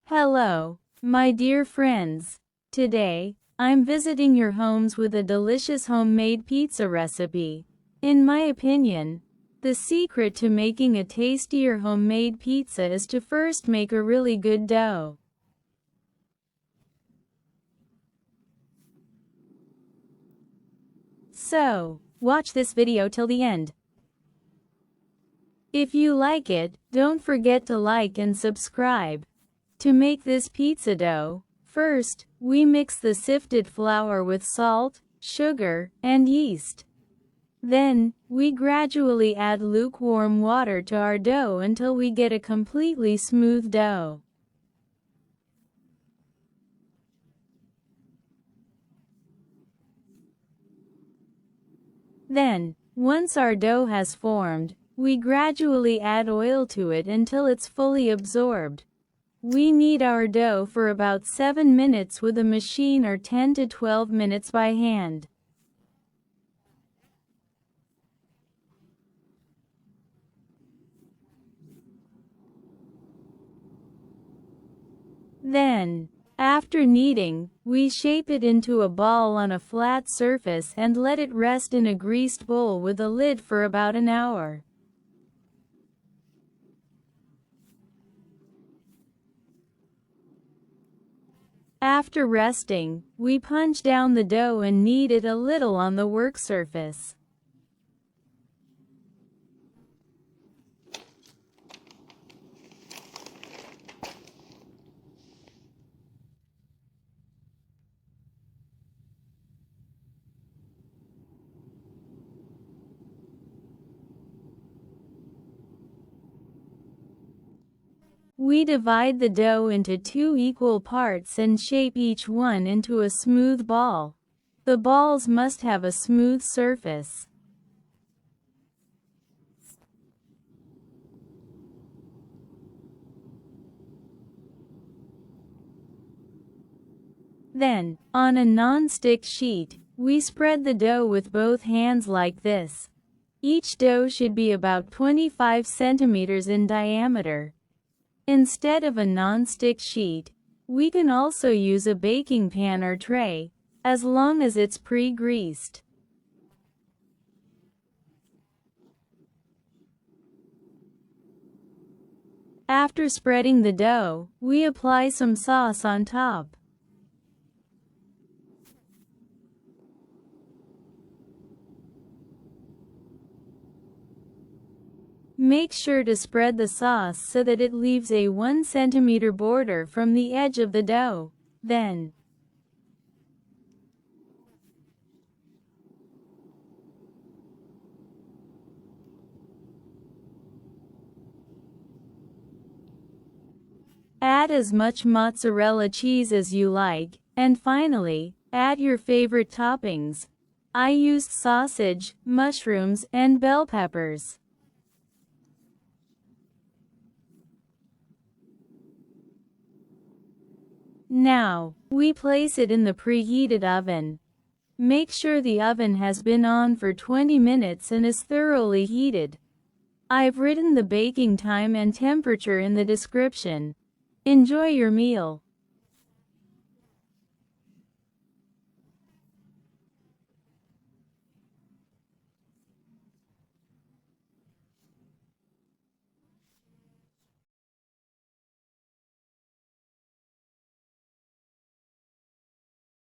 Hello, my dear friends. Today, I'm visiting your homes with a delicious homemade pizza recipe. In my opinion, the secret to making a tastier homemade pizza is to first make a really good dough. So, watch this video till the end. If you like it, don't forget to like and subscribe. To make this pizza dough, first, we mix the sifted flour with salt, sugar, and yeast. Then, we gradually add lukewarm water to our dough until we get a completely smooth dough. Then, once our dough has formed, we gradually add oil to it until it's fully absorbed. We knead our dough for about 7 minutes with a machine or 10 to 12 minutes by hand. Then, after kneading, we shape it into a ball on a flat surface and let it rest in a greased bowl with a lid for about an hour. After resting, we punch down the dough and knead it a little on the work surface. We divide the dough into 2 equal parts and shape each one into a smooth ball. The balls must have a smooth surface. Then, on a non-stick sheet, we spread the dough with both hands like this. Each dough should be about 25 centimeters in diameter. Instead of a non-stick sheet, we can also use a baking pan or tray, as long as it's pre-greased. After spreading the dough, we apply some sauce on top. Make sure to spread the sauce so that it leaves a 1 centimeter border from the edge of the dough. Then, add as much mozzarella cheese as you like, and finally, add your favorite toppings. I used sausage, mushrooms, and bell peppers. Now, we place it in the preheated oven. Make sure the oven has been on for 20 minutes and is thoroughly heated. I've written the baking time and temperature in the description. Enjoy your meal.